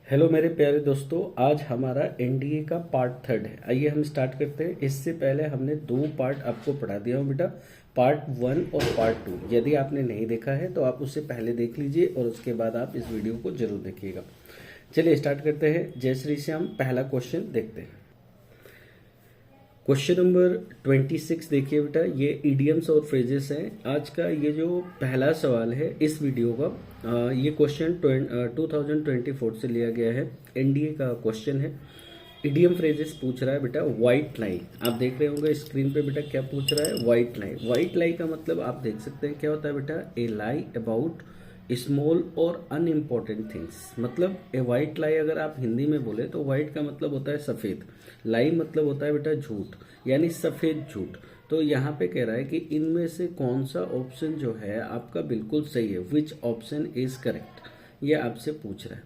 Hello मेरे प्यारे दोस्तों, आज हमारा एनडीए का पार्ट थर्ड है। आइए हम स्टार्ट करते हैं। इससे पहले हमने दो पार्ट आपको पढ़ा दिया हूँ बेटा, पार्ट वन और पार्ट टू। यदि आपने नहीं देखा है तो आप उसे पहले देख लीजिए और उसके बाद आप इस वीडियो को जरूर देखिएगा। चलिए स्टार्ट करते हैं। जय श्री श्याम। पहला क्वेश्चन देखते हैं। क्वेश्चन नंबर 26 देखिए बेटा, ये इडियम्स और फ्रेजेस हैं। आज का ये जो पहला सवाल है इस वीडियो का, ये क्वेश्चन 2024 से लिया गया है। एनडीए का क्वेश्चन है। इडियम फ्रेजेस पूछ रहा है बेटा। व्हाइट लाई, आप देख रहे होंगे स्क्रीन पे बेटा क्या पूछ रहा है। व्हाइट लाई। व्हाइट लाई का मतलब आप देख सकते हैं क्या होता है बेटा। ए लाई अबाउट स्मॉल और अनइम्पॉर्टेंट थिंग्स। मतलब ए व्हाइट लाई अगर आप हिंदी में बोले तो व्हाइट का मतलब होता है सफेद, लाई मतलब होता है बेटा झूठ, यानी सफेद झूठ। तो यहाँ पे कह रहा है कि इनमें से कौन सा ऑप्शन जो है आपका बिल्कुल सही है, विच ऑप्शन इज करेक्ट, ये आपसे पूछ रहा है।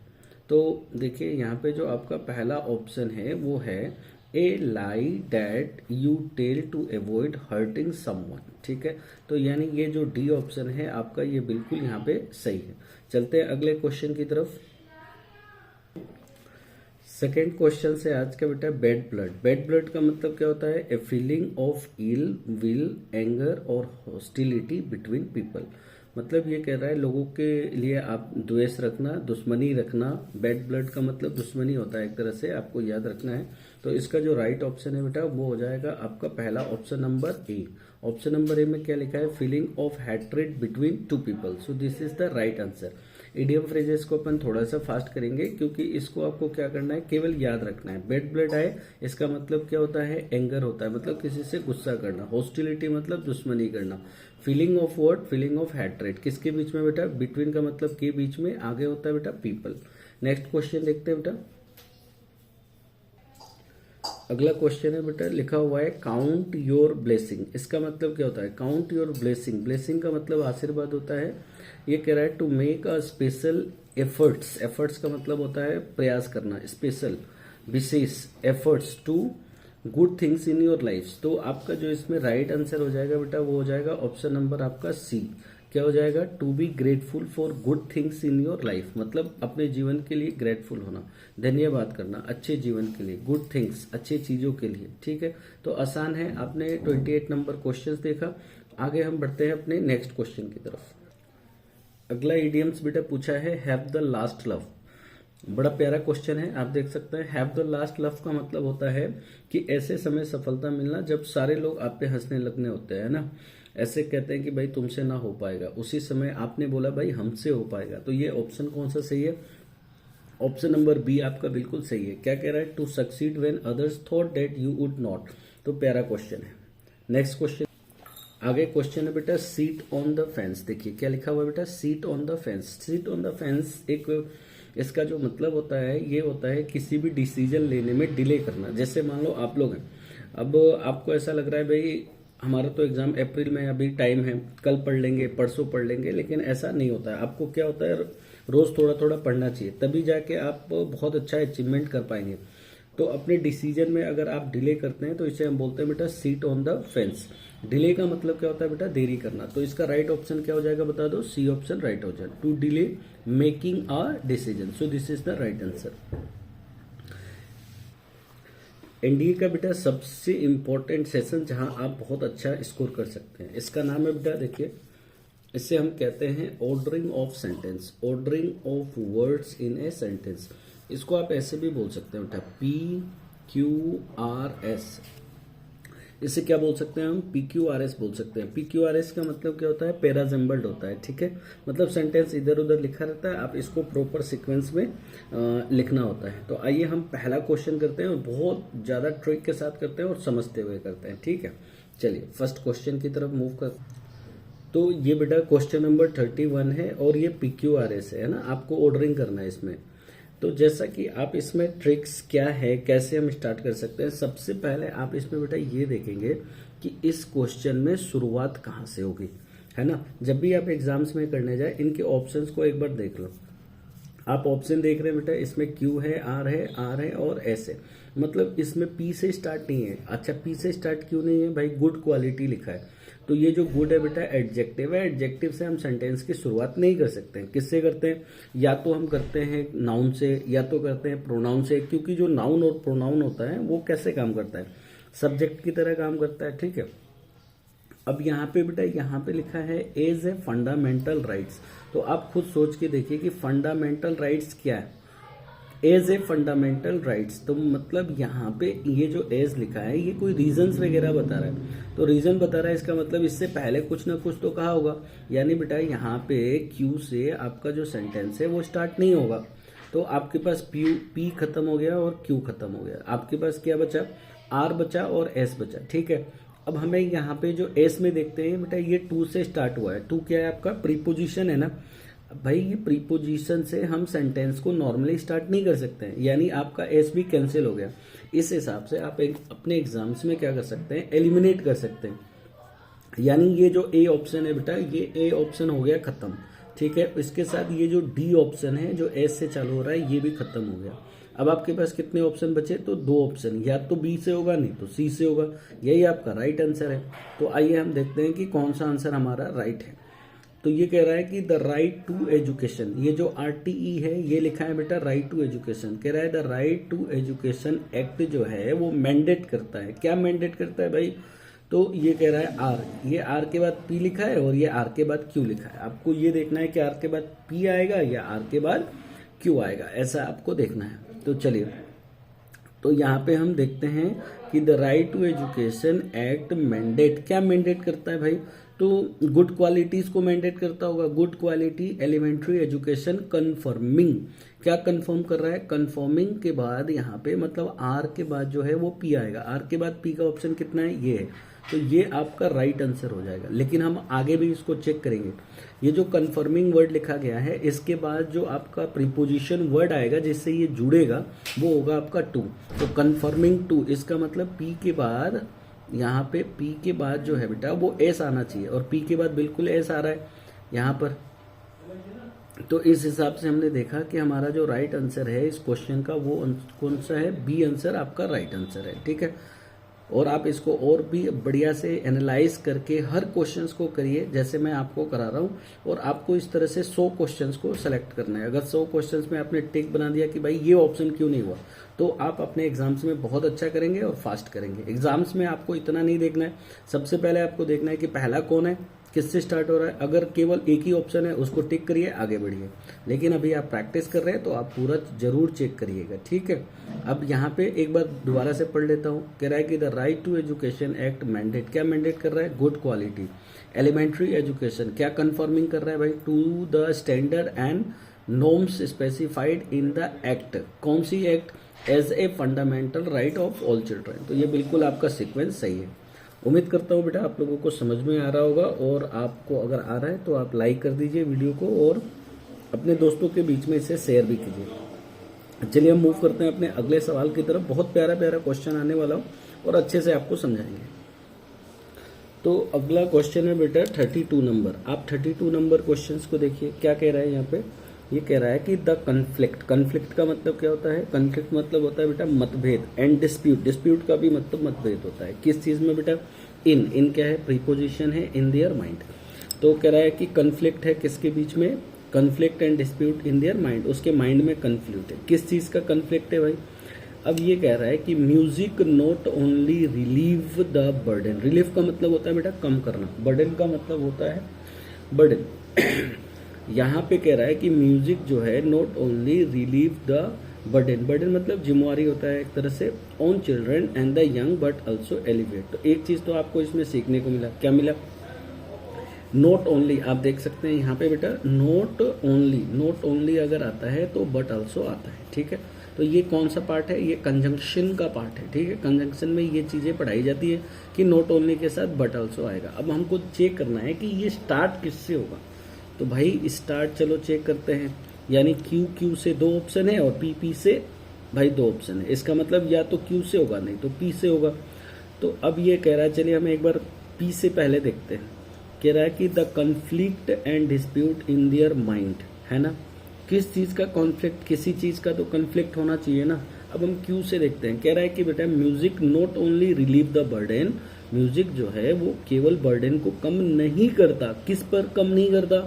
तो देखिए यहाँ पे जो आपका पहला ऑप्शन है वो है a lie that you tell to avoid hurting someone. ठीक है, तो यानी ये जो डी ऑप्शन है आपका ये बिल्कुल यहाँ पे सही है। चलते हैं अगले क्वेश्चन की तरफ। सेकेंड क्वेश्चन से आज का बेटा, बैड ब्लड। बैड ब्लड का मतलब क्या होता है। A feeling of ill will, anger और हॉस्टिलिटी बिटवीन पीपल। मतलब ये कह रहा है लोगों के लिए आप द्वेष रखना, दुश्मनी रखना। बैड ब्लड का मतलब दुश्मनी होता है एक तरह से, आपको याद रखना है। तो इसका जो राइट ऑप्शन है बेटा वो हो जाएगा आपका पहला option number A. Option number A में क्या लिखा है, feeling of hatred between two people. So this is the right answer. Idiom phrases को अपन थोड़ा सा फास्ट करेंगे क्योंकि इसको आपको क्या करना है, केवल याद रखना है। बैड ब्लड आए इसका मतलब क्या होता है, एंगर होता है, मतलब किसी से गुस्सा करना। हॉस्टिलिटी मतलब दुश्मनी करना। Feeling of word, feeling of hatred, किसके बीच में बेटा, बिटवीन का मतलब के बीच में, आगे होता है बेटा पीपल। नेक्स्ट क्वेश्चन देखते हैं बेटा। अगला क्वेश्चन है बेटा, लिखा हुआ है काउंट योर ब्लेसिंग। इसका मतलब क्या होता है, काउंट योर ब्लेसिंग। ब्लेसिंग का मतलब आशीर्वाद होता है। ये कह रहा है to make a special efforts. Efforts का मतलब होता है प्रयास करना, स्पेशल, विशेष, efforts to good things in your life. तो आपका जो इसमें राइट आंसर हो जाएगा बेटा वो हो जाएगा ऑप्शन नंबर आपका सी। क्या हो जाएगा, to be grateful for good things in your life. मतलब अपने जीवन के लिए ग्रेटफुल होना, धन्यवाद करना अच्छे जीवन के लिए, गुड थिंग्स अच्छी चीजों के लिए। ठीक है, तो आसान है। आपने 28 नंबर क्वेश्चन देखा। आगे हम बढ़ते हैं अपने नेक्स्ट क्वेश्चन की तरफ। अगला इडियम्स बेटा पूछा है हैव द लास्ट लव। बड़ा प्यारा क्वेश्चन है, आप देख सकते हैं। हैव द लास्ट लव का मतलब होता है कि ऐसे समय सफलता मिलना जब सारे लोग आप पे हंसने लगने होते हैं ना। ऐसे कहते हैं कि भाई तुमसे ना हो पाएगा, उसी समय आपने बोला भाई हमसे हो पाएगा। तो ये ऑप्शन कौन सा सही है, ऑप्शन नंबर बी आपका बिल्कुल सही है। क्या कह रहा है, to succeed when others thought that you would not. तो प्यारा क्वेश्चन है। नेक्स्ट क्वेश्चन, आगे क्वेश्चन है बेटा सीट ऑन द फेंस। देखिए क्या लिखा हुआ है बेटा, seat on the fence. Seat on the fence एक, इसका जो मतलब होता है ये होता है किसी भी डिसीजन लेने में डिले करना। जैसे मान लो आप लोग हैं, अब आपको ऐसा लग रहा है भाई हमारा तो एग्जाम अप्रैल में अभी टाइम है, कल पढ़ लेंगे परसों पढ़ लेंगे, लेकिन ऐसा नहीं होता है। आपको क्या होता है, रोज थोड़ा थोड़ा पढ़ना चाहिए, तभी जाके आप बहुत अच्छा अचीवमेंट कर पाएंगे। तो अपने डिसीजन में अगर आप डिले करते हैं तो इसे हम बोलते हैं बेटा seat on the fence. Delay का मतलब क्या होता है बेटा, देरी करना। तो इसका राइट ऑप्शन क्या हो जाएगा बता दो, सी ऑप्शन राइट हो जाएगा, to delay making a decision. So this is the right answer. NDA का बेटा सबसे इंपॉर्टेंट सेशन जहां आप बहुत अच्छा स्कोर कर सकते हैं, इसका नाम है बेटा, देखिए इससे हम कहते हैं ordering of sentence, ordering of words in a sentence. इसको आप ऐसे भी बोल सकते हैं बेटा, PQRS। इसे क्या बोल सकते हैं हम, PQRS बोल सकते हैं। PQRS का मतलब क्या होता है, पैराजम्बल्ड होता है। ठीक है, मतलब सेंटेंस इधर उधर लिखा रहता है, आप इसको प्रॉपर सीक्वेंस में लिखना होता है। तो आइए हम पहला क्वेश्चन करते हैं और बहुत ज्यादा ट्रिक के साथ करते हैं और समझते हुए करते हैं। ठीक है, चलिए फर्स्ट क्वेश्चन की तरफ मूव कर। तो ये बेटा क्वेश्चन नंबर 31 है और ये PQRS है ना, आपको ऑर्डरिंग करना है इसमें। तो जैसा कि आप इसमें ट्रिक्स क्या है, कैसे हम स्टार्ट कर सकते हैं। सबसे पहले आप इसमें बेटा ये देखेंगे कि इस क्वेश्चन में शुरुआत कहाँ से होगी, है ना। जब भी आप एग्जाम्स में करने जाए इनके ऑप्शंस को एक बार देख लो। आप ऑप्शन देख रहे हैं बेटा, इसमें Q है, R है और S है, मतलब इसमें P से स्टार्ट नहीं है। अच्छा, P से स्टार्ट क्यों नहीं है भाई? गुड क्वालिटी लिखा है, तो ये जो गुड है बेटा एडजेक्टिव है, एडजेक्टिव से हम सेंटेंस की शुरुआत नहीं कर सकते हैं। किससे करते हैं? या तो हम करते हैं नाउन से या तो करते हैं प्रोनाउन से, क्योंकि जो नाउन और प्रोनाउन होता है वो कैसे काम करता है? सब्जेक्ट की तरह काम करता है, ठीक है। अब यहाँ पे बेटा, यहाँ पे लिखा है एज ए फंडामेंटल राइट्स, तो आप खुद सोच के देखिए कि फंडामेंटल राइट्स क्या है। एज ए फंडामेंटल राइट्स, तो मतलब यहाँ पे ये जो एज लिखा है ये कोई रीजंस वगैरह बता रहा है, तो रीजन बता रहा है, इसका मतलब इससे पहले कुछ ना कुछ तो कहा होगा। यानी बेटा यहाँ पे क्यू से आपका जो सेंटेंस है वो स्टार्ट नहीं होगा, तो आपके पास पी खत्म हो गया और क्यू खत्म हो गया, आपके पास क्या बचा? आर बचा और एस बचा, ठीक है। अब हमें यहाँ पे जो एस में देखते हैं बेटा, ये टू से स्टार्ट हुआ है। टू क्या है आपका? प्रीपोजिशन है ना भाई, ये प्रीपोजिशन से हम सेंटेंस को नॉर्मली स्टार्ट नहीं कर सकते हैं, यानी आपका एस भी कैंसिल हो गया। इस हिसाब से आप अपने एग्जाम्स में क्या कर सकते हैं? एलिमिनेट कर सकते हैं। यानी ये जो ए ऑप्शन है बेटा, ये ए ऑप्शन हो गया खत्म, ठीक है। इसके साथ ये जो डी ऑप्शन है जो एस से चालू हो रहा है ये भी खत्म हो गया। अब आपके पास कितने ऑप्शन बचे? तो दो ऑप्शन, या तो बी से होगा नहीं तो सी से होगा, यही आपका राइट आंसर है। तो आइए हम देखते हैं कि कौन सा आंसर हमारा राइट है। तो ये कह रहा है कि द राइट टू एजुकेशन, ये जो RTE है ये लिखा है बेटा राइट टू एजुकेशन, कह रहा है the right to education act जो है वो मैंडेट करता है। क्या मैंडेट करता है भाई? तो ये कह रहा है आर, ये आर के बाद पी लिखा है और ये आर के बाद क्यू लिखा है। आपको ये देखना है कि आर के बाद पी आएगा या आर के बाद क्यू आएगा, ऐसा आपको देखना है। तो चलिए, तो यहाँ पे हम देखते हैं कि the right to education act mandate, क्या मैंडेट करता है भाई? तो गुड क्वालिटीज को मैंडेट करता होगा। Good quality elementary education confirming, क्या कन्फर्म कर रहा है? कन्फर्मिंग के बाद यहाँ पे मतलब आर के बाद जो है वो पी आएगा। आर के बाद पी का ऑप्शन कितना है? ये है, तो ये आपका राइट आंसर हो जाएगा। लेकिन हम आगे भी इसको चेक करेंगे। ये जो कन्फर्मिंग वर्ड लिखा गया है इसके बाद जो आपका प्रीपोजिशन वर्ड आएगा जिससे ये जुड़ेगा वो होगा आपका टू। तो कन्फर्मिंग टू, इसका मतलब पी के बाद, यहाँ पे पी के बाद जो है बेटा वो एस आना चाहिए, और पी के बाद बिल्कुल एस आ रहा है यहाँ पर। तो इस हिसाब से हमने देखा कि हमारा जो राइट आंसर है इस क्वेश्चन का वो कौन सा है? बी आंसर आपका राइट आंसर है, ठीक है। और आप इसको और भी बढ़िया से एनालाइज करके हर क्वेश्चंस को करिए जैसे मैं आपको करा रहा हूँ, और आपको इस तरह से 100 क्वेश्चंस को सेलेक्ट करना है। अगर 100 क्वेश्चंस में आपने टिक बना दिया कि भाई ये ऑप्शन क्यों नहीं हुआ, तो आप अपने एग्जाम्स में बहुत अच्छा करेंगे और फास्ट करेंगे। एग्जाम्स में आपको इतना नहीं देखना है, सबसे पहले आपको देखना है कि पहला कौन है, किससे स्टार्ट हो रहा है। अगर केवल एक ही ऑप्शन है उसको टिक करिए, आगे बढ़िए। लेकिन अभी आप प्रैक्टिस कर रहे हैं तो आप पूरा जरूर चेक करिएगा, ठीक है। अब यहाँ पे एक बार दोबारा से पढ़ लेता हूँ। कह रहा है कि the right to education act mandate, क्या मैंडेट कर रहा है? गुड क्वालिटी एलिमेंट्री एजुकेशन, क्या कंफर्मिंग कर रहा है भाई? To the standard and norms specified in the act, कौन सी act? As a fundamental right of all children. तो ये बिल्कुल आपका सीक्वेंस सही है। उम्मीद करता हूँ बेटा आप लोगों को समझ में आ रहा होगा, और आपको अगर आ रहा है तो आप लाइक कर दीजिए वीडियो को और अपने दोस्तों के बीच में इसे शेयर भी कीजिए। चलिए हम मूव करते हैं अपने अगले सवाल की तरफ। बहुत प्यारा प्यारा क्वेश्चन आने वाला हो और अच्छे से आपको समझाएंगे। तो अगला क्वेश्चन है बेटा 32 नंबर। आप 32 नंबर क्वेश्चन को देखिए, क्या कह रहा है यहाँ पे? ये कह रहा है कि द कन्फ्लिक्ट, कन्फ्लिक्ट का मतलब क्या होता है? कन्फ्लिक्ट मतलब होता है बेटा मतभेद, एंड डिस्प्यूट, डिस्प्यूट का भी मतलब मतभेद होता है। किस चीज में बेटा? इन क्या है? प्रीपोजिशन है इन देयर माइंड। तो कह रहा है कि कन्फ्लिक्ट है किसके बीच में? Conflict and dispute in their mind, उसके माइंड में कन्फ्लिक्ट है। किस चीज का कन्फ्लिक्ट है भाई? अब ये कह रहा है कि music not only relieve the burden, relief का मतलब होता है बेटा कम करना, बर्डन का मतलब होता है बर्डन। यहाँ पे कह रहा है कि म्यूजिक जो है not only relieve the burden, burden मतलब जिम्मेवारी होता है एक तरह से, on children and the young but also elevate. तो एक चीज तो आपको इसमें सीखने को मिला, क्या मिला? नॉट ओनली, आप देख सकते हैं यहाँ पे बेटा नॉट ओनली, नॉट ओनली अगर आता है तो बट ऑल्सो आता है, ठीक है। तो ये कौन सा पार्ट है? ये कंजंक्शन का पार्ट है, ठीक है। कंजंक्शन में ये चीजें पढ़ाई जाती है कि नॉट ओनली के साथ बट ऑल्सो आएगा। अब हमको चेक करना है कि ये स्टार्ट किससे होगा। तो भाई स्टार्ट चलो चेक करते हैं, यानी क्यू से दो ऑप्शन है और पी से भाई दो ऑप्शन है। इसका मतलब या तो क्यू से होगा नहीं तो पी से होगा। तो अब ये कह रहा है, चलिए हम एक बार पी से पहले देखते हैं। कह रहा है कि the conflict and dispute in their mind, है ना। किस चीज का कॉन्फ्लिक्ट, किसी चीज का तो कॉन्फ्लिक्ट होना चाहिए ना। अब हम क्यू से देखते हैं, कह रहा है कि बेटा music not only relieve the burden, music जो है वो केवल बर्डन को कम नहीं करता, किस पर कम नहीं करता,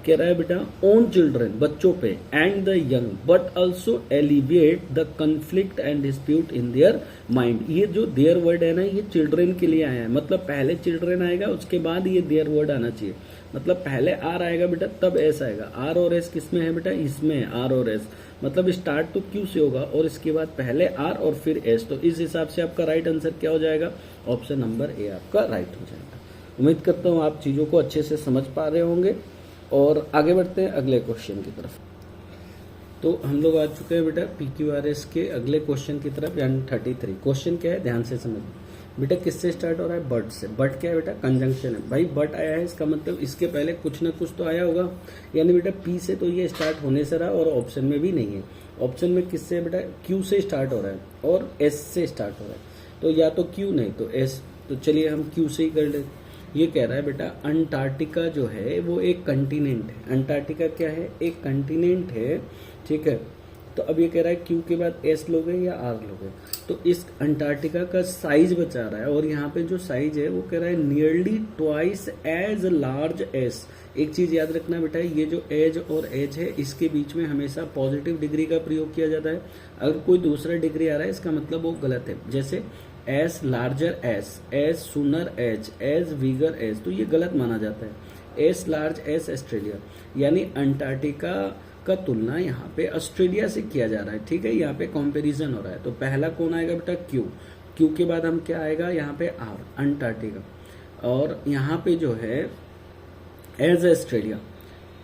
कह रहा है बेटा ऑन चिल्ड्रन, बच्चों पे, and the young, but also alleviate the conflict and dispute in their mind. ये जो देयर वर्ड है ना, ये चिल्ड्रन के लिए आया है, मतलब पहले चिल्ड्रन आएगा उसके बाद ये देयर वर्ड आना चाहिए, मतलब पहले आर आएगा बेटा तब एस आएगा। आर और एस किस में है बेटा, इसमें है आर और एस, मतलब स्टार्ट तो क्यू से होगा और इसके बाद पहले आर और फिर एस। तो इस हिसाब से आपका राइट आंसर क्या हो जाएगा, ऑप्शन नंबर ए आपका राइट हो जाएगा। उम्मीद करता हूँ आप चीजों को अच्छे से समझ पा रहे होंगे और आगे बढ़ते हैं अगले क्वेश्चन की तरफ। तो हम लोग आ चुके हैं बेटा PQRS के अगले क्वेश्चन की तरफ, यानी 33। क्वेश्चन क्या है, ध्यान से समझिए बेटा। किससे स्टार्ट हो रहा है, बट से। बट क्या है बेटा, कंजंक्शन है भाई, बट आया है इसका मतलब इसके पहले कुछ ना कुछ तो आया होगा, यानी बेटा पी से तो ये स्टार्ट होने से रहा और ऑप्शन में भी नहीं है। ऑप्शन में किससे बेटा, क्यू से स्टार्ट हो रहा है और एस से स्टार्ट हो रहा है, तो या तो क्यू नहीं तो एस। तो चलिए हम क्यू से ही कर लेते। ये कह रहा है बेटा अंटार्कटिका जो है वो एक कंटिनेंट है। अंटार्कटिका क्या है, एक कंटिनेंट है, ठीक है। तो अब ये कह रहा है क्यू के बाद एस लोगे या आर लोगे, तो इस अंटार्कटिका का साइज बचा रहा है और यहाँ पे जो साइज है वो कह रहा है nearly twice as large as. एक चीज याद रखना बेटा, ये जो एज और एज है इसके बीच में हमेशा पॉजिटिव डिग्री का प्रयोग किया जाता है। अगर कोई दूसरा डिग्री आ रहा है इसका मतलब वो गलत है, जैसे एस लार्जर एस सुनर एज वीगर एज, तो ये गलत माना जाता है। एस लार्ज एस ऑस्ट्रेलिया, यानी अंटार्कटिका का तुलना यहाँ पे ऑस्ट्रेलिया से किया जा रहा है, ठीक है। यहाँ पे कंपैरिजन हो रहा है, तो पहला कौन आएगा बेटा, क्यू। क्यू के बाद हम क्या आएगा यहाँ पे आर, अंटार्कटिका, और यहाँ पे जो है एज ऑस्ट्रेलिया।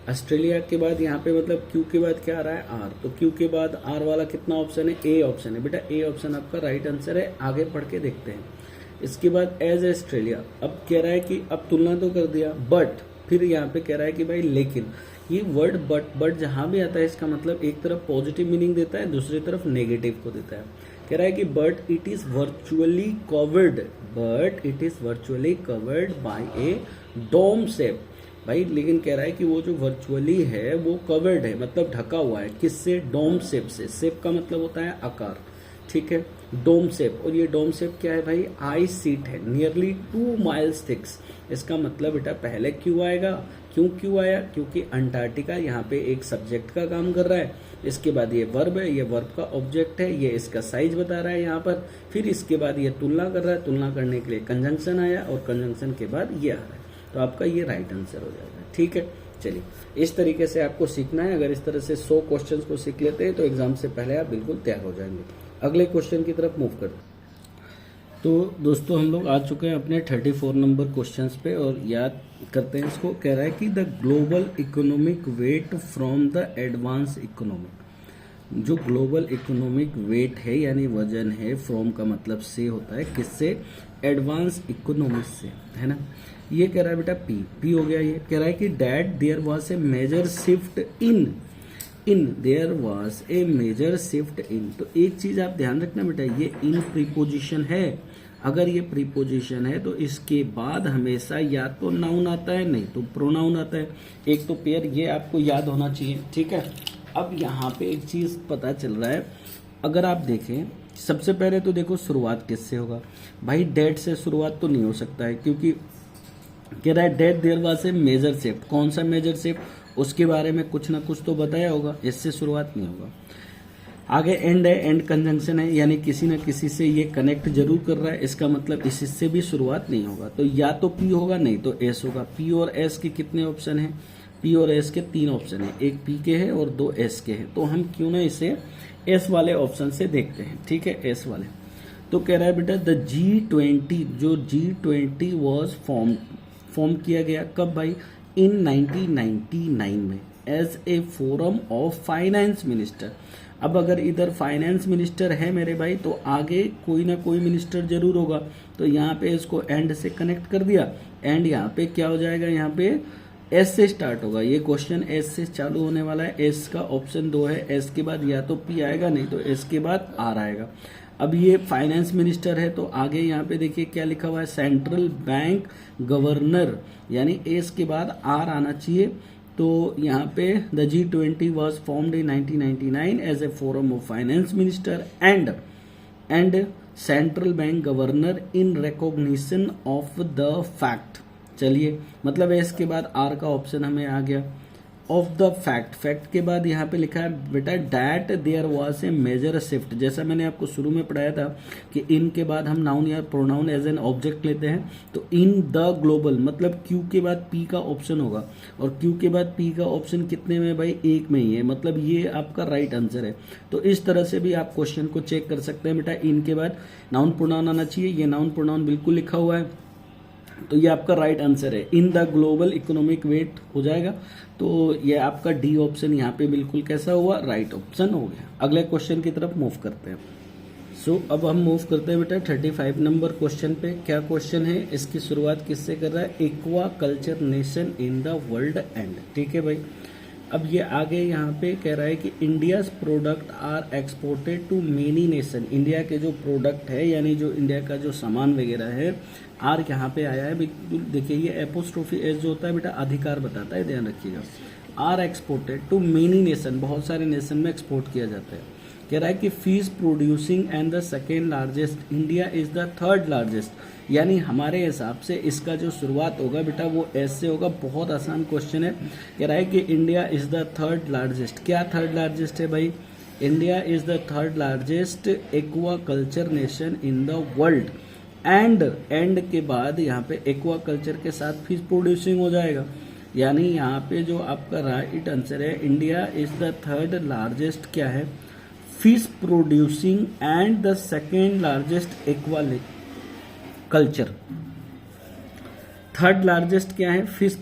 ऑस्ट्रेलिया के बाद यहाँ पे मतलब क्यू के बाद क्या आ रहा है, आर। तो क्यू के बाद आर वाला कितना ऑप्शन है, ए ऑप्शन है बेटा। ए ऑप्शन आपका राइट आंसर है। आगे पढ़ के देखते हैं। इसके बाद एज ऑस्ट्रेलिया, अब कह रहा है कि अब तुलना तो कर दिया, बट फिर यहाँ पे कह रहा है कि भाई लेकिन, ये वर्ड बट जहां भी आता है इसका मतलब एक तरफ पॉजिटिव मीनिंग देता है, दूसरी तरफ नेगेटिव को देता है। कह रहा है कि but it is virtually covered by a dome shape. भाई लेकिन कह रहा है कि वो जो वर्चुअली है वो कवर्ड है, मतलब ढका हुआ है, किससे, डोम शेप से। शेप का मतलब होता है आकार, ठीक है, डोम शेप। और ये डोम शेप क्या है भाई, आइस सीट है, नियरली 2 माइल्स थिक्स। इसका मतलब बेटा पहले क्यों आएगा, क्यों आया, क्योंकि अंटार्कटिका यहाँ पे एक सब्जेक्ट का काम कर रहा है। इसके बाद ये वर्ब है, ये वर्ब का ऑब्जेक्ट है, ये इसका साइज बता रहा है यहाँ पर। फिर इसके बाद ये तुलना कर रहा है, तुलना करने के लिए कंजंक्शन आया और कंजंक्शन के बाद ये आ रहा है, तो आपका ये राइट आंसर हो जाएगा, ठीक है। चलिए इस तरीके से आपको सीखना है। अगर इस तरह से 100 क्वेश्चंस को सीख लेते हैं तो एग्जाम से पहले आप बिल्कुल तैयार हो जाएंगे। अगले क्वेश्चन की तरफ मूव करते हैं। तो दोस्तों हम लोग आ चुके हैं अपने 34 नंबर क्वेश्चंस पे और याद करते हैं इसको। कह रहा है कि the global economic weight from the advance economic. जो ग्लोबल इकोनॉमिक वेट है यानी वजन है, फ्रॉम का मतलब से होता है, किससे, एडवांस इकोनॉमिक्स से, है ना। ये कह रहा है बेटा पी हो गया। ये कह रहा है कि that there was a major shift in there was a major shift in. तो एक चीज आप ध्यान रखना बेटा, ये इन प्रीपोजिशन है। अगर ये प्रीपोजिशन है तो इसके बाद हमेशा या तो नाउन आता है नहीं तो प्रोनाउन आता है, एक तो पेयर, ये आपको याद होना चाहिए, ठीक है। अब यहाँ पे एक चीज पता चल रहा है, अगर आप देखें सबसे पहले तो देखो शुरुआत किससे होगा भाई, डेट से शुरुआत तो नहीं हो सकता है, क्योंकि कह रहा है that there was a major shift. कौन सा मेजर शिफ्ट, उसके बारे में कुछ ना कुछ तो बताया होगा, इससे शुरुआत नहीं होगा। आगे एंड है, एंड कंजंक्शन है, यानी किसी न किसी से ये कनेक्ट जरूर कर रहा है, इसका मतलब इससे भी शुरुआत नहीं होगा। तो या तो पी होगा नहीं तो एस होगा। पी और एस के कितने ऑप्शन हैं, पी और एस के 3 ऑप्शन है, एक पी के है और 2 एस के हैं। तो हम क्यों ना इसे एस वाले ऑप्शन से देखते हैं, ठीक है, एस वाले। तो कह रहा है बेटा द G20, जो G20 वॉज फॉर्म किया गया कब भाई, इन 1999 में, as a forum of finance minister. अब अगर इधर फाइनेंस मिनिस्टर है मेरे भाई तो आगे कोई ना कोई मिनिस्टर जरूर होगा, तो यहाँ पे इसको एंड से कनेक्ट कर दिया। एंड यहाँ पे क्या हो जाएगा, यहाँ पे एस से स्टार्ट होगा। ये क्वेश्चन एस से चालू होने वाला है, एस का ऑप्शन 2 है। एस के बाद या तो पी आएगा नहीं तो एस के बाद आर आएगा। अब ये फाइनेंस मिनिस्टर है तो आगे यहाँ पे देखिए क्या लिखा हुआ है, सेंट्रल बैंक गवर्नर, यानी एस के बाद आर आना चाहिए, तो यहाँ पे the G20 was formed in 1999 as a forum of finance minister and central bank governor in recognition of the fact. चलिए, मतलब है इसके बाद आर का ऑप्शन हमें आ गया। ऑफ द फैक्ट के बाद यहाँ पे लिखा है बेटा that there was a major shift. जैसा मैंने आपको शुरू में पढ़ाया था कि इन के बाद हम नाउन या प्रोनाउन एज एन ऑब्जेक्ट लेते हैं, तो इन द ग्लोबल मतलब क्यू के बाद पी का ऑप्शन होगा, और क्यू के बाद पी का ऑप्शन कितने में भाई, एक में ही है, मतलब ये आपका राइट आंसर है। तो इस तरह से भी आप क्वेश्चन को चेक कर सकते हैं बेटा। इन के बाद नाउन प्रोनाउन आना चाहिए, ये नाउन प्रोनाउन बिल्कुल लिखा हुआ है, तो ये आपका राइट आंसर है। In the global economic weight हो जाएगा, तो ये आपका डी ऑप्शन यहाँ पे बिल्कुल कैसा हुआ, राइट ऑप्शन हो गया। अगले क्वेश्चन की तरफ मूव करते हैं। सो अब हम मूव करते हैं बेटा 35 नंबर क्वेश्चन पे। क्या क्वेश्चन है, इसकी शुरुआत किससे कर रहा है, aqua culture nation in the world and. ठीक है भाई, अब ये आगे यहाँ पे कह रहा है कि India's product are exported to many nation. India के जो प्रोडक्ट है यानी जो इंडिया का जो सामान वगैरह है, आर यहाँ पे आया है बिल्कुल। देखिए ये एपोस्ट्रोफी एस जो होता है बेटा अधिकार बताता है, ध्यान रखिएगा। Are exported to many nation, बहुत सारे नेशन में एक्सपोर्ट किया जाता है। कह रहा है कि fees producing and the second largest, India is the third largest, यानी हमारे हिसाब से इसका जो शुरुआत होगा बेटा वो एस से होगा। बहुत आसान क्वेश्चन है। कह रहा है कि India is the third largest. क्या थर्ड लार्जेस्ट है भाई, India is the third largest aqua culture nation in the world. And के बाद यहाँ पे एक्वा कल्चर के साथ फिश प्रोड्यूसिंग हो जाएगा, यानी यहाँ पे जो आपका राइट आंसर है India is the third largest क्या है, fish producing and the second largest aqua culture. Third largest क्या है, फिश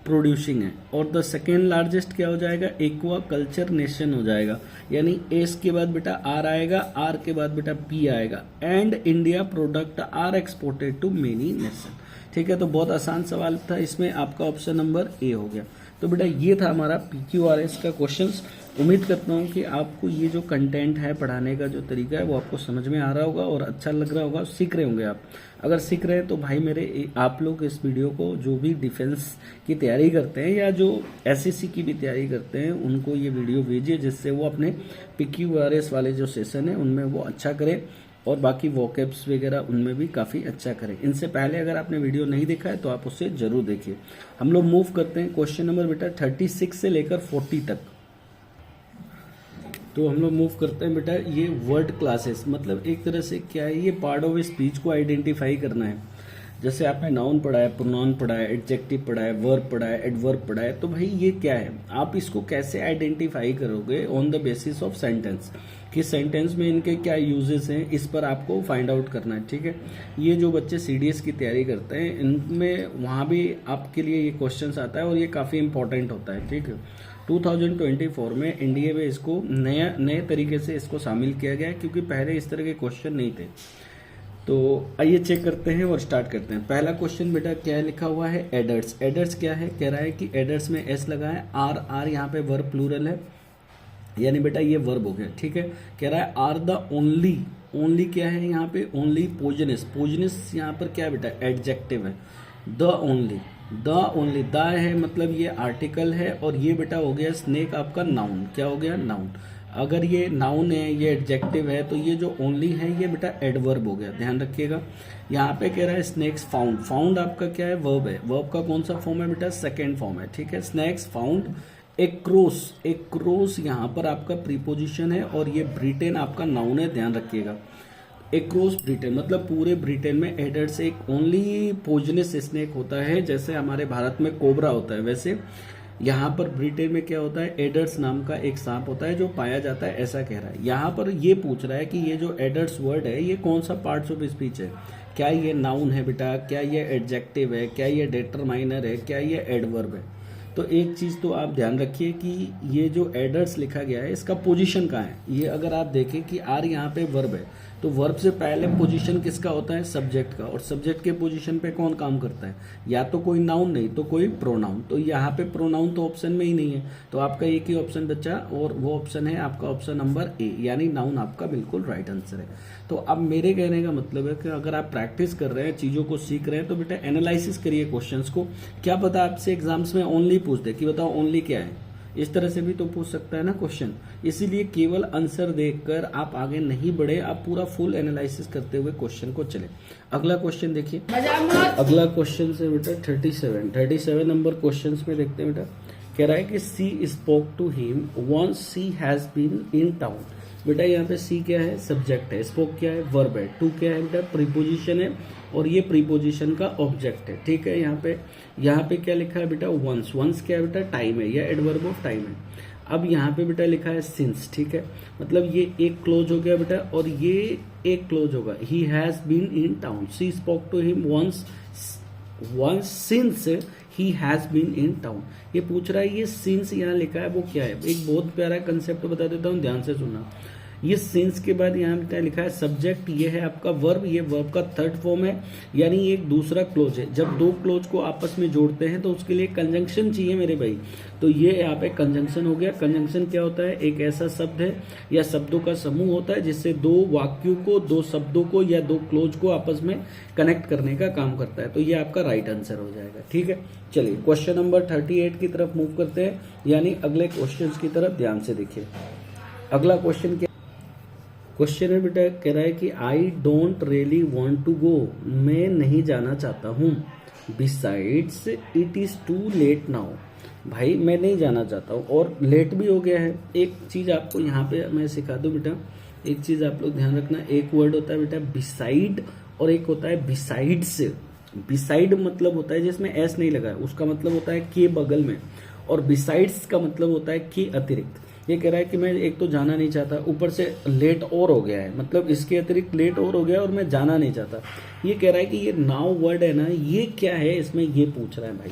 प्रोड्यूसिंग है, और द सेकेंड लार्जेस्ट क्या हो जाएगा, एक्वा कल्चर नेशन हो जाएगा। यानी एस के बाद बेटा आर आएगा, आर के बाद बेटा पी आएगा, and India product are exported to many nation. ठीक है, तो बहुत आसान सवाल था, इसमें आपका ऑप्शन नंबर ए हो गया। तो बेटा ये था हमारा PQRS का क्वेश्चंस। उम्मीद करता हूँ कि आपको ये जो कंटेंट है पढ़ाने का जो तरीका है वो आपको समझ में आ रहा होगा और अच्छा लग रहा होगा, सीख रहे होंगे आप। अगर सीख रहे हैं तो भाई मेरे आप लोग इस वीडियो को जो भी डिफेंस की तैयारी करते हैं या जो SSC की भी तैयारी करते हैं उनको ये वीडियो भेजिए, जिससे वो अपने PQRS वाले जो सेशन है उनमें वो अच्छा करें और बाकी वोकैब्स वगैरह उनमें भी काफ़ी अच्छा करें। इनसे पहले अगर आपने वीडियो नहीं देखा है तो आप उससे जरूर देखिए। हम लोग मूव करते हैं क्वेश्चन नंबर बेटा 36 से लेकर 40 तक। तो हम लोग मूव करते हैं बेटा ये वर्ड क्लासेस, मतलब एक तरह से क्या है, ये पार्ट ऑफ स्पीच को आइडेंटिफाई करना है। जैसे आपने नाउन पढ़ा है, प्रोनाउन पढ़ा है, एडजेक्टिव पढ़ा है, वर्ब पढ़ा है, एडवर्ब पढ़ा है, तो भाई ये क्या है, आप इसको कैसे आइडेंटिफाई करोगे on the basis of sentence, कि सेंटेंस में इनके क्या यूजेस हैं, इस पर आपको फाइंड आउट करना है। ठीक है, ये जो बच्चे CDS की तैयारी करते हैं इनमें वहाँ भी आपके लिए ये क्वेश्चन आता है और ये काफ़ी इंपॉर्टेंट होता है। ठीक है, 2024 में एनडीए में इसको नए तरीके से इसको शामिल किया गया है, क्योंकि पहले इस तरह के क्वेश्चन नहीं थे। तो आइए चेक करते हैं और स्टार्ट करते हैं। पहला क्वेश्चन बेटा क्या लिखा हुआ है, एडर्स। एडर्स क्या है, कह रहा है कि एडर्स में एस लगा है, आर यहाँ पे वर्ब प्लूरल है, यानी बेटा ये वर्ब हो गया। ठीक है, कह रहा है आर द ओनली क्या है यहाँ पे, ओनली पोजनस यहाँ पर क्या है बेटा, एडजेक्टिव है। द ओनली द है मतलब ये आर्टिकल है, और ये बेटा हो गया स्नेक आपका नाउन, क्या हो गया, नाउन। अगर ये नाउन है, ये एडजेक्टिव है, तो ये जो ओनली है ये बेटा एडवर्ब हो गया, ध्यान रखिएगा। यहाँ पे कह रहा है स्नेक्स फाउंड, फाउंड आपका क्या है, वर्ब है, वर्ब का कौन सा फॉर्म है बेटा, सेकेंड फॉर्म है। ठीक है, स्नेक्स फाउंड एक्रोस यहाँ पर आपका प्रीपोजिशन है, और ये ब्रिटेन आपका नाउन है, ध्यान रखिएगा। एक्रोस ब्रिटेन मतलब पूरे ब्रिटेन में एडर्स एक ओनली पोजनस स्नेक होता है, जैसे हमारे भारत में कोबरा होता है, वैसे यहाँ पर ब्रिटेन में क्या होता है, एडर्स नाम का एक सांप होता है जो पाया जाता है, ऐसा कह रहा है। यहाँ पर ये पूछ रहा है कि ये जो एडर्स वर्ड है ये कौन सा पार्ट्स ऑफ स्पीच है, क्या ये नाउन है बेटा, क्या ये एडजेक्टिव है, क्या ये डिटरमाइनर है, क्या ये एडवर्ब है। तो एक चीज़ तो आप ध्यान रखिए कि ये जो एडर्स लिखा गया है इसका पोजीशन कहाँ है। ये अगर आप देखें कि आर यहाँ पे वर्ब है, तो वर्ब से पहले पोजीशन किसका होता है, सब्जेक्ट का, और सब्जेक्ट के पोजीशन पे कौन काम करता है, या तो कोई नाउन नहीं तो कोई प्रोनाउन। तो यहाँ पे प्रोनाउन तो ऑप्शन में ही नहीं है, तो आपका एक ही ऑप्शन बचा और वो ऑप्शन है आपका ऑप्शन नंबर ए, यानी नाउन आपका बिल्कुल राइट आंसर है। तो अब मेरे कहने का मतलब है कि अगर आप प्रैक्टिस कर रहे हैं, चीजों को सीख रहे हैं, तो बेटा एनालिसिस करिए क्वेश्चंस को। क्या पता आपसे एग्जाम्स में ओनली पूछ दे कि बताओ ओनली क्या है, इस तरह से भी तो पूछ सकता है ना क्वेश्चन। इसीलिए केवल आंसर देखकर आप आगे नहीं बढ़े, आप पूरा फुल एनालिसिस करते हुए क्वेश्चन को चले। अगला क्वेश्चन देखिए, अगला क्वेश्चन से बेटा 37 नंबर क्वेश्चन में देखते हैं बेटा। कह रहा है कि she spoke to him once she has been in town. बेटा यहाँ पे सी क्या है, सब्जेक्ट है, स्पोक क्या है, वर्ब है, टू क्या है बेटा, प्रीपोजिशन है, और ये प्रीपोजिशन का ऑब्जेक्ट है। ठीक है, यहाँ पे क्या लिखा है बेटा, वंस। वंस क्या है बेटा, टाइम है या एडवर्ब ऑफ टाइम है। अब यहाँ पे बेटा लिखा है सिंस। ठीक है, मतलब ये एक क्लोज हो गया बेटा और ये एक क्लोज होगा। He has been in town, she spoke to him once since he has been in town. ये पूछ रहा है, ये सिंस यहाँ लिखा है वो क्या है। एक बहुत प्यारा कंसेप्ट बता देता हूँ, ध्यान से सुनना। ये सिंस के बाद यहाँ लिखा है सब्जेक्ट, ये है आपका वर्ब, ये वर्ब का थर्ड फॉर्म है, यानी एक दूसरा क्लोज है। जब दो क्लोज को आपस में जोड़ते हैं तो उसके लिए कंजंक्शन चाहिए मेरे भाई। तो ये यहाँ पे कंजंक्शन हो गया। कंजंक्शन क्या होता है, एक ऐसा शब्द है या शब्दों का समूह होता है जिससे दो वाक्यों को, दो शब्दों को या दो क्लोज को आपस में कनेक्ट करने का काम करता है। तो ये आपका राइट आंसर हो जाएगा। ठीक है, चलिए क्वेश्चन नंबर 38 की तरफ मूव करते हैं, यानी अगले क्वेश्चन की तरफ ध्यान से देखिए। अगला क्वेश्चन क्वेश्चन है बेटा, कह रहा है कि I don't really want to go, मैं नहीं जाना चाहता हूँ। Besides it is too late now, भाई मैं नहीं जाना चाहता हूँ और लेट भी हो गया है। एक चीज आपको यहाँ पे मैं सिखा दूं बेटा, एक चीज आप लोग ध्यान रखना। एक वर्ड होता है बेटा बिसाइड और एक होता है बिसाइड्स। बिसाइड मतलब होता है जिसमें एस नहीं लगा है, उसका मतलब होता है के बगल में, और बिसाइड्स का मतलब होता है के अतिरिक्त। ये कह रहा है कि मैं एक तो जाना नहीं चाहता, ऊपर से लेट और हो गया है, मतलब इसके अतिरिक्त लेट और हो गया और मैं जाना नहीं चाहता। ये कह रहा है कि ये नाउ वर्ड है ना, ये क्या है इसमें, ये पूछ रहा है भाई।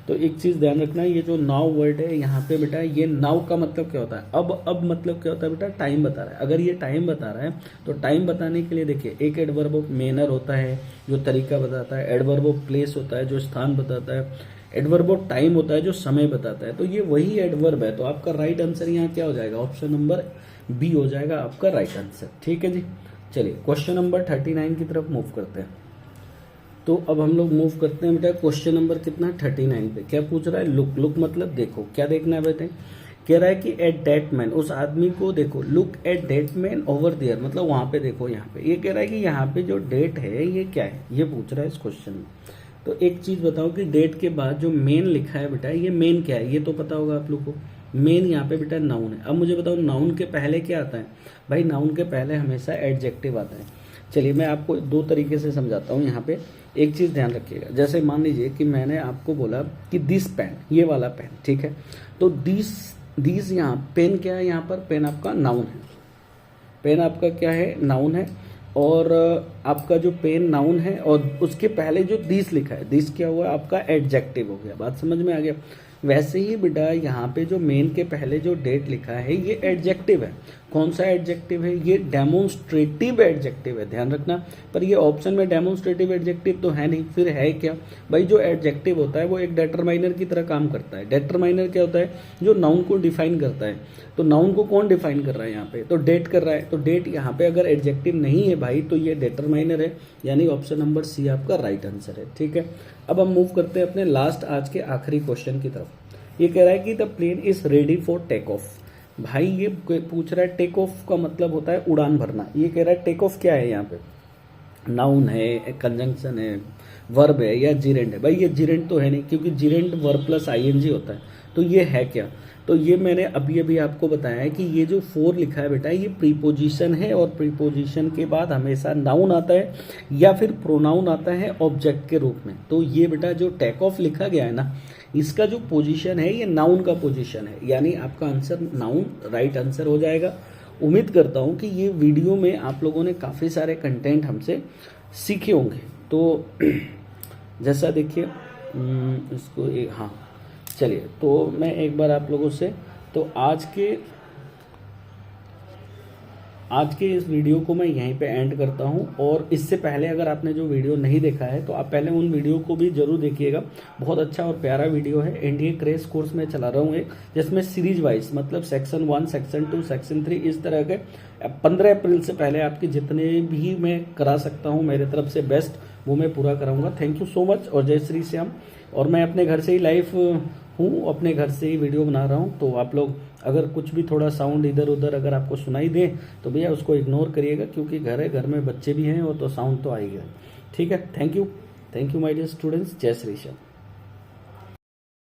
तो एक चीज ध्यान रखना, ये जो नाउ वर्ड है यहाँ पे बेटा, ये नाउ का मतलब क्या होता है, अब मतलब क्या होता है बेटा, टाइम बता रहा है। अगर ये टाइम बता रहा है तो टाइम बताने के लिए देखिए, एक एडवर्ब ऑफ मैनर होता है जो तरीका बताता है, एडवर्ब ऑफ प्लेस होता है जो स्थान बताता है, एडवर्ब ऑफ टाइम होता है जो समय बताता है। तो ये वही एडवर्ब है। तो आपका राइट आंसर यहाँ क्या हो जाएगा, ऑप्शन नंबर बी हो जाएगा आपका राइट आंसर। ठीक है जी, चलिए क्वेश्चन नंबर 39 की तरफ मूव करते हैं। तो अब हम लोग मूव करते हैं बेटा क्वेश्चन नंबर कितना, 39 पे। क्या पूछ रहा है, लुक। लुक मतलब देखो, क्या देखना है बेटे, कह रहा है कि एट दैट मैन, उस आदमी को देखो। Look at that man over there, मतलब वहां पे देखो, यहाँ पे। ये कह रहा है कि यहाँ पे जो डेट है ये क्या है, ये पूछ रहा है इस क्वेश्चन में। तो एक चीज बताओ कि डेट के बाद जो मेन लिखा है बेटा, ये मेन क्या है, ये तो पता होगा आप लोग को। मेन यहाँ पे बेटा नाउन है। अब मुझे बताओ नाउन के पहले क्या आता है, भाई नाउन के पहले हमेशा एडजेक्टिव आता है। चलिए मैं आपको दो तरीके से समझाता हूँ। यहाँ पे एक चीज ध्यान रखिएगा, जैसे मान लीजिए कि मैंने आपको बोला कि दिस पेन, ये वाला पेन, ठीक है। तो दिस यहाँ पेन क्या है, यहाँ पर पेन आपका नाउन है। पेन आपका क्या है, नाउन है। और आपका जो पेन नाउन है और उसके पहले जो दिस लिखा है, दिस क्या हुआ आपका एडजेक्टिव हो गया। बात समझ में आ गया। वैसे ही बेटा यहाँ पे जो मेन के पहले जो डेट लिखा है ये एडजेक्टिव है। कौन सा एडजेक्टिव है, ये डेमोन्स्ट्रेटिव एडजेक्टिव है, ध्यान रखना। पर ये ऑप्शन में डेमोन्स्ट्रेटिव एडजेक्टिव तो है नहीं, फिर है क्या भाई, जो एडजेक्टिव होता है वो एक डेटरमाइनर की तरह काम करता है। डेटरमाइनर क्या होता है, जो नाउन को डिफाइन करता है। तो नाउन को कौन डिफाइन कर रहा है यहाँ पे, तो डेट कर रहा है। तो डेट यहाँ पे अगर एडजेक्टिव नहीं है भाई तो ये डेटरमाइनर है, यानी ऑप्शन नंबर सी आपका राइट आंसर है। ठीक है, अब हम मूव करते हैं अपने लास्ट आज के आखिरी क्वेश्चन की तरफ। ये कह रहा है कि the plane is ready for take off. भाई ये पूछ रहा है टेक ऑफ का मतलब होता है उड़ान भरना। ये कह रहा है टेक ऑफ क्या है, यहाँ पे नाउन है, कंजंक्शन है, वर्ब है या जिरेंट है। भाई ये जिरेंट तो है नहीं, क्योंकि जिरेंट वर्ब प्लस आईएनजी होता है। तो ये है क्या, तो ये मैंने अभी अभी आपको बताया है कि ये जो 4 लिखा है बेटा, ये प्रीपोजिशन है और प्रीपोजिशन के बाद हमेशा नाउन आता है या फिर प्रोनाउन आता है ऑब्जेक्ट के रूप में। तो ये बेटा जो टेक ऑफ लिखा गया है ना, इसका जो पोजीशन है ये नाउन का पोजीशन है, यानी आपका आंसर नाउन राइट आंसर हो जाएगा। उम्मीद करता हूं कि ये वीडियो में आप लोगों ने काफ़ी सारे कंटेंट हमसे सीखे होंगे। तो जैसा देखिए इसको हाँ चलिए, तो मैं एक बार आप लोगों से तो आज के आज के इस वीडियो को मैं यहीं पे एंड करता हूं, और इससे पहले अगर आपने जो वीडियो नहीं देखा है तो आप पहले उन वीडियो को भी जरूर देखिएगा। बहुत अच्छा और प्यारा वीडियो है। एनडीए क्रैश कोर्स में चला रहा हूँ एक, जिसमें सीरीज वाइज मतलब सेक्शन 1, सेक्शन 2, सेक्शन 3 इस तरह के 15 अप्रैल से पहले आपके जितने भी मैं करा सकता हूँ मेरे तरफ से बेस्ट वो मैं पूरा कराऊंगा। थैंक यू सो मच और जय श्री श्याम। और मैं अपने घर से ही लाइव हूँ, अपने घर से ही वीडियो बना रहा हूँ, तो आप लोग अगर कुछ भी थोड़ा साउंड इधर उधर अगर आपको सुनाई दे तो भैया उसको इग्नोर करिएगा, क्योंकि घर है, घर में बच्चे भी हैं और तो साउंड तो आएगा। ठीक है, thank you my dear students, जय श्री श्याम।